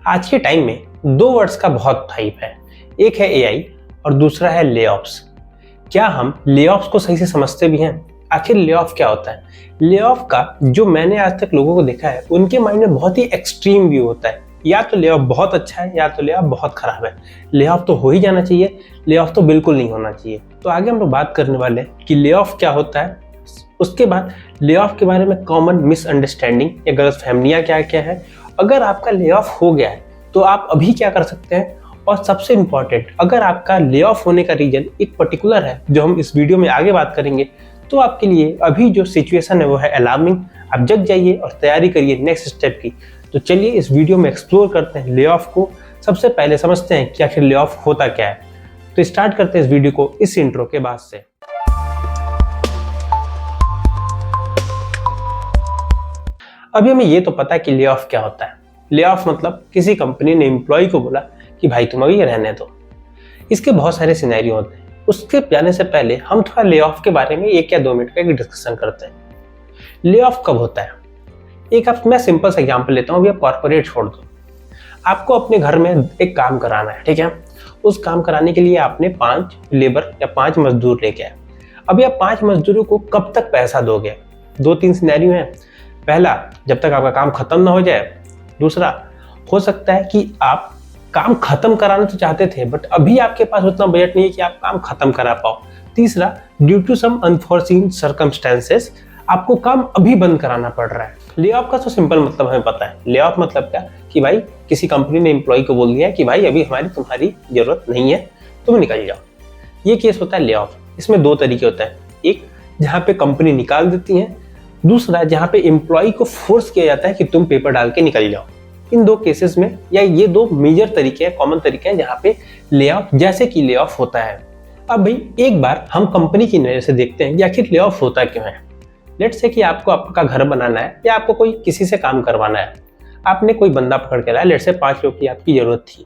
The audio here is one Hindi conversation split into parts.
आज के टाइम में दो वर्ड्स का बहुत हाइप है, एक है एआई और दूसरा है लेऑफ्स। क्या हम लेऑफ्स को सही से समझते भी हैं? आखिर लेऑफ क्या होता है? लेऑफ का जो मैंने आज तक लोगों को देखा है, उनके माइंड में बहुत ही एक्सट्रीम व्यू होता है। या तो लेऑफ बहुत अच्छा है या तो लेऑफ बहुत खराब है। लेऑफ तो हो ही जाना चाहिए, लेऑफ तो बिल्कुल नहीं होना चाहिए। तो आगे हम लोग बात करने वाले हैं कि लेऑफ क्या होता है, उसके बाद लेऑफ के बारे में कॉमन मिसअंडरस्टैंडिंग या गलतफहमियां क्या क्या है, अगर आपका लेऑफ हो गया है तो आप अभी क्या कर सकते हैं, और सबसे इम्पॉर्टेंट, अगर आपका लेऑफ होने का रीजन एक पर्टिकुलर है जो हम इस वीडियो में आगे बात करेंगे, तो आपके लिए अभी जो सिचुएशन है वो है अलार्मिंग। आप जग जाइए और तैयारी करिए नेक्स्ट स्टेप की। तो चलिए इस वीडियो में एक्सप्लोर करते हैं लेऑफ को। सबसे पहले समझते हैं कि आखिर लेऑफ होता क्या है। तो स्टार्ट करते हैं इस वीडियो को इस इंट्रो के बाद से। अभी हमें ये तो पता है कि लेऑफ क्या होता है। लेऑफ मतलब किसी कंपनी ने एम्प्लॉय को बोला कि भाई तुम अभी रहने दो। इसके बहुत सारे सिनेरियो होते हैं। उसके जाने से पहले हम थोड़ा लेऑफ के बारे में 1 या 2 मिनट का डिस्कशन करते हैं। लेऑफ कब होता है? मैं सिंपल सा एग्जांपल लेता हूँ। अभी आप कॉर्पोरेट छोड़ दो, आपको अपने घर में एक काम कराना है, ठीक है। उस काम कराने के लिए आपने 5 लेबर या 5 मजदूर लेके आए। अभी आप 5 मजदूरों को कब तक पैसा दोगे? 2-3 सिनेरियो हैं। पहला, जब तक आपका काम खत्म ना हो जाए। दूसरा, हो सकता है कि आप काम खत्म कराना तो चाहते थे बट अभी आपके पास उतना बजट नहीं है कि आप काम खत्म करा पाओ। तीसरा, due to some unforeseen circumstances आपको काम अभी बंद कराना पड़ रहा है। लेऑफ का तो सिंपल मतलब हमें पता है। लेऑफ मतलब क्या कि भाई किसी कंपनी ने एम्प्लॉय को बोल दिया कि भाई अभी तुम्हारी जरूरत नहीं है, तुम निकल जाओ। ये केस होता है लेऑफ। इसमें 2 तरीके होते हैं, एक जहाँ पे कंपनी निकाल देती है, दूसरा जहाँ पे एम्प्लॉय को फोर्स किया जाता है कि तुम पेपर डाल के निकल जाओ। इन 2 केसेस में, या ये 2 मेजर तरीके हैं, कॉमन तरीके हैं जहाँ पे लेऑफ जैसे कि लेऑफ होता है। अब भाई एक बार हम कंपनी की नजर से देखते हैं कि आखिर लेऑफ होता क्यों है। लेट्स से कि आपको आपका घर बनाना है या आपको किसी से काम करवाना है। आपने कोई बंदा पकड़ के लाया, लेट्स से 5 लोग की आपकी जरूरत थी,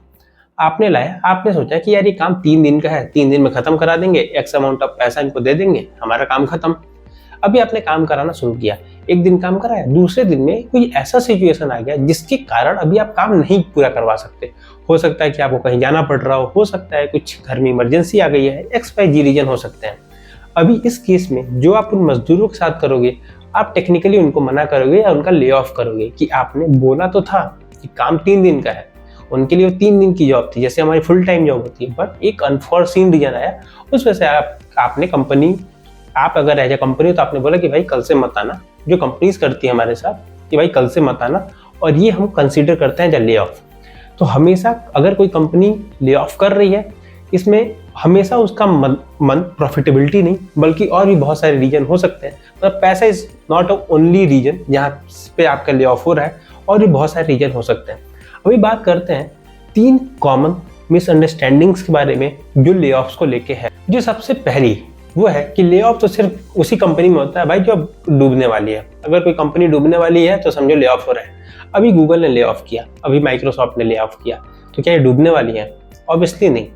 आपने लाया। आपने सोचा कि यार ये काम 3 दिन का है, 3 दिन में खत्म करा देंगे, एक्स अमाउंट ऑफ पैसा इनको दे देंगे, हमारा काम खत्म। अभी आपने काम कराना शुरू किया, 1 दिन काम कराया, दूसरे दिन में कोई ऐसा सिचुएशन आ गया जिसके कारण अभी आप काम नहीं पूरा करवा सकते। हो सकता है कि आपको कहीं जाना पड़ रहा हो सकता है कुछ घर में इमरजेंसी आ गई है, XYZ रीजन हो सकते हैं। अभी इस केस में जो आप उन मजदूरों के साथ करोगे, आप टेक्निकली उनको मना करोगे या उनका ले ऑफ करोगे कि आपने बोला तो था कि काम 3 दिन का है। उनके लिए 3 दिन की जॉब थी, जैसे हमारी फुल टाइम जॉब होती है, बट एक अनफॉर्सीन रीजन आया, उस वजह से आपने कंपनी, आप अगर एज ए कंपनी तो आपने बोला कि भाई कल से मत आना। जो कंपनीज करती है हमारे साथ कि भाई कल से मत आना, और ये हम कंसीडर करते हैं एज ले ऑफ। तो हमेशा अगर कोई कंपनी ले ऑफ कर रही है, इसमें हमेशा उसका मन प्रॉफिटेबिलिटी नहीं बल्कि और भी बहुत सारे रीजन हो सकते हैं। मतलब पैसा इज नॉट ओनली रीजन जहाँ पे आपका ले ऑफ हो रहा है, और भी बहुत सारे रीजन हो सकते हैं। अभी बात करते हैं 3 कॉमन मिसअंडरस्टैंडिंग्स के बारे में जो ले ऑफ्स को लेके है। जो सबसे पहली वो है कि ले ऑफ तो सिर्फ उसी कंपनी में होता है भाई जो डूबने वाली है। अगर कोई कंपनी डूबने वाली है तो समझो ले ऑफ हो रहा है। अभी गूगल ने ले ऑफ किया, अभी माइक्रोसॉफ्ट ने ले ऑफ किया, तो क्या ये डूबने वाली है? ऑब्वियसली नहीं।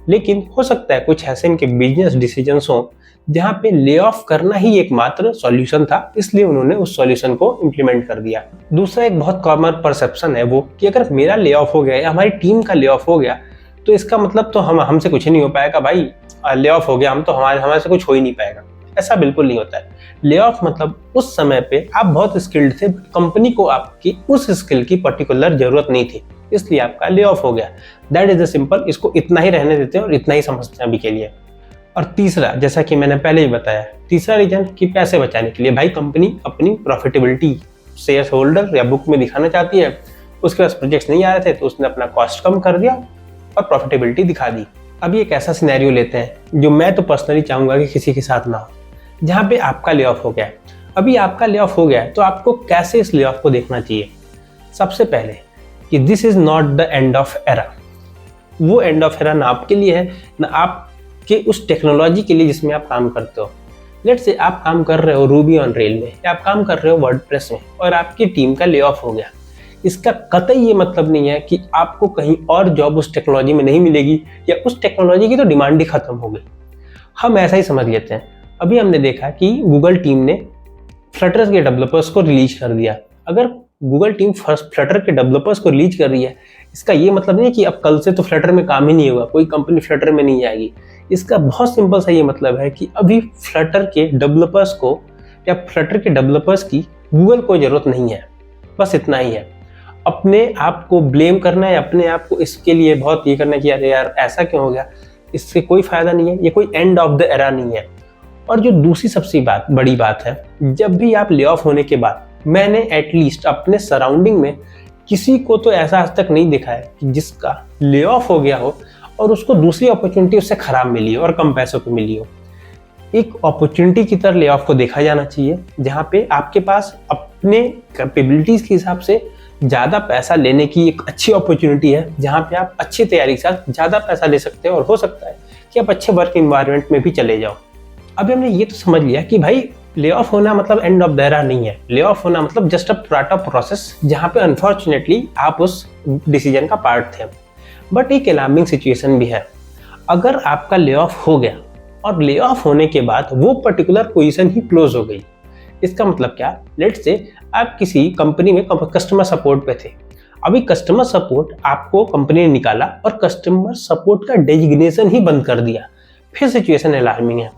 लेकिन हो सकता है कुछ ऐसे इनके बिजनेस डिसीजंस हो जहाँ पे ले ऑफ करना ही एकमात्र सॉल्यूशन था, इसलिए उन्होंने उस सॉल्यूशन को इम्प्लीमेंट कर दिया। दूसरा एक बहुत कॉमन परसेप्शन है वो कि अगर मेरा ले ऑफ हो गया या हमारी टीम का ले ऑफ हो गया तो इसका मतलब तो हमसे कुछ नहीं हो पाएगा। भाई ले ऑफ हो गया, हम तो हमारे से कुछ हो ही नहीं पाएगा। ऐसा बिल्कुल नहीं होता है। ले ऑफ मतलब उस समय पे आप बहुत स्किल्ड थे, कंपनी को आपकी उस स्किल की पर्टिकुलर जरूरत नहीं थी, इसलिए आपका ले ऑफ हो गया। That is the simple. इसको इतना ही रहने देते हैं और इतना ही समझते हैं अभी के लिए। और तीसरा, जैसा कि मैंने पहले ही बताया, तीसरा रीजन कि पैसे बचाने के लिए भाई कंपनी अपनी प्रॉफिटेबिलिटी शेयर होल्डर या बुक में दिखाना चाहती है। उसके पास प्रोजेक्ट्स नहीं आ रहे थे तो उसने अपना कॉस्ट कम कर दिया और प्रॉफिटेबिलिटी दिखा दी। अभी एक ऐसा सिनेरियो लेते हैं जो मैं तो पर्सनली चाहूंगा कि किसी के साथ ना हो, जहाँ पे आपका ले ऑफ हो गया है। अभी आपका ले ऑफ हो गया है तो आपको कैसे इस ले ऑफ को देखना चाहिए? सबसे पहले कि this is not the end of era. वो एंड ऑफ एरा ना आपके लिए है ना आपके उस टेक्नोलॉजी के लिए जिसमें आप काम करते हो। लेट्स से आप काम कर रहे हो रूबी ऑन रेल में या आप काम कर रहे हो वर्डप्रेस में और आपकी टीम का ले ऑफ हो गया। इसका कतई ये मतलब नहीं है कि आपको कहीं और जॉब उस टेक्नोलॉजी में नहीं मिलेगी या उस टेक्नोलॉजी की तो डिमांड ही खत्म हो गई। हम ऐसा ही समझ लेते हैं। अभी हमने देखा कि गूगल टीम ने फ्लटर के डेवलपर्स को रिलीज कर दिया। अगर गूगल टीम फर्स्ट फ्लटर के डेवलपर्स को रिलीज कर रही है, इसका ये मतलब नहीं है कि अब कल से तो फ्लटर में काम ही नहीं होगा, कोई कंपनी फ्लटर में नहीं आएगी। इसका बहुत सिंपल सा ये मतलब है कि अभी फ्लटर के डेवलपर्स को या फ्लटर के डेवलपर्स की गूगल को जरूरत नहीं है। बस इतना ही है। अपने आप को ब्लेम करना है, अपने आप को इसके लिए बहुत ये करना कि अरे यार ऐसा क्यों हो गया, इससे कोई फायदा नहीं है, ये कोई एंड ऑफ द एरा नहीं है। और जो दूसरी सबसे बड़ी बात है, जब भी आप ले ऑफ होने के बाद, मैंने एटलीस्ट अपने सराउंडिंग में किसी को तो ऐसा आज तक नहीं देखा है कि जिसका ले ऑफ हो गया हो और उसको दूसरी अपॉर्चुनिटी उससे खराब मिली हो और कम पैसों की मिली हो। एक अपॉर्चुनिटी की तरह ले ऑफ को देखा जाना चाहिए, जहाँ पे आपके पास अपने कैपेबिलिटीज के हिसाब से ज़्यादा पैसा लेने की एक अच्छी अपॉर्चुनिटी है, जहाँ पे आप अच्छी तैयारी के साथ ज़्यादा पैसा ले सकते हैं और हो सकता है कि आप अच्छे वर्क इन्वायरमेंट में भी चले जाओ। अभी हमने ये तो समझ लिया कि भाई ले ऑफ होना मतलब एंड ऑफ द एरा नहीं है। ले ऑफ होना मतलब just a part of process, जहाँ पे अनफॉर्चुनेटली आप उस डिसीजन का पार्ट थे। बट एक अलार्मिंग सिचुएशन भी है। अगर आपका ले ऑफ हो गया और ले ऑफ होने के बाद वो पर्टिकुलर पोजीशन ही क्लोज हो गई, इसका मतलब क्या, लेट्स से आप किसी कंपनी में कस्टमर सपोर्ट पे थे। अभी कस्टमर सपोर्ट आपको कंपनी ने निकाला और कस्टमर सपोर्ट का डेजिग्नेशन ही बंद कर दिया, फिर सिचुएशन अलार्मिंग है।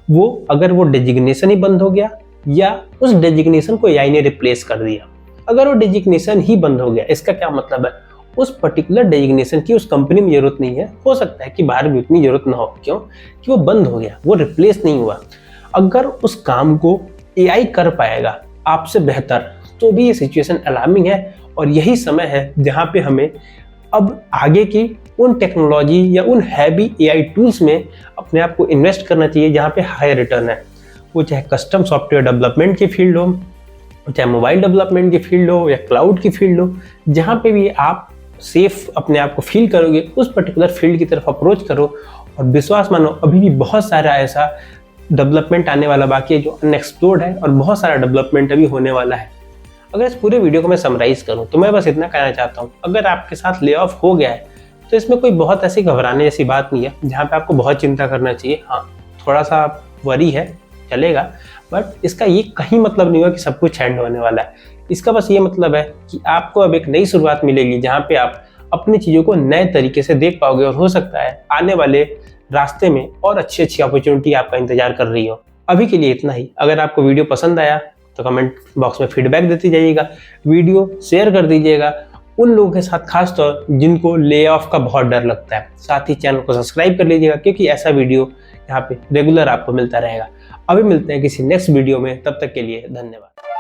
वो अगर वो डेजिग्नेशन ही बंद हो गया या उस डेजिग्नेशन को एआई ने रिप्लेस कर दिया। अगर वो डेजिग्नेशन ही बंद हो गया, इसका क्या मतलब है, उस पर्टिकुलर डेजिग्नेशन की उस कंपनी में जरूरत नहीं है। हो सकता है कि बाहर भी उतनी जरूरत ना हो, क्यों कि वो बंद हो गया, वो रिप्लेस नहीं हुआ। अगर उस काम को एआई कर पाएगा आपसे बेहतर, तो भी ये सिचुएशन अलार्मिंग है। और यही समय है जहाँ पे हमें अब आगे की उन टेक्नोलॉजी या उन हैवी एआई टूल्स में अपने आप को इन्वेस्ट करना चाहिए, जहाँ पे हाई रिटर्न है। वो चाहे कस्टम सॉफ्टवेयर डेवलपमेंट की फील्ड हो, चाहे मोबाइल डेवलपमेंट की फील्ड हो या क्लाउड की फील्ड हो, जहाँ पे भी आप सेफ अपने आप को फील करोगे, उस पर्टिकुलर फील्ड की तरफ अप्रोच करो। और विश्वास मानो, अभी भी बहुत सारा ऐसा डेवलपमेंट आने वाला बाकी है जो अनएक्सप्लोर्ड है, और बहुत सारा डेवलपमेंट अभी होने वाला है। अगर इस पूरे वीडियो को मैं समराइज करूं तो मैं बस इतना कहना चाहता हूं, अगर आपके साथ ले ऑफ हो गया है तो इसमें कोई बहुत ऐसी घबराने जैसी बात नहीं है जहां पे आपको बहुत चिंता करना चाहिए। हाँ, थोड़ा सा वरी है, चलेगा, बट इसका ये कहीं मतलब नहीं हुआ कि सब कुछ एंड होने वाला है। इसका बस ये मतलब है कि आपको अब एक नई शुरुआत मिलेगी, जहाँ पे आप अपनी चीज़ों को नए तरीके से देख पाओगे, और हो सकता है आने वाले रास्ते में और अच्छी अच्छी अपॉर्चुनिटी आपका इंतजार कर रही हो। अभी के लिए इतना ही। अगर आपको वीडियो पसंद आया तो कमेंट बॉक्स में फीडबैक देते जाइएगा, वीडियो शेयर कर दीजिएगा उन लोगों के साथ, खासतौर जिनको ले ऑफ का बहुत डर लगता है। साथ ही चैनल को सब्सक्राइब कर लीजिएगा, क्योंकि ऐसा वीडियो यहाँ पे रेगुलर आपको मिलता रहेगा। अभी मिलते हैं किसी नेक्स्ट वीडियो में, तब तक के लिए धन्यवाद।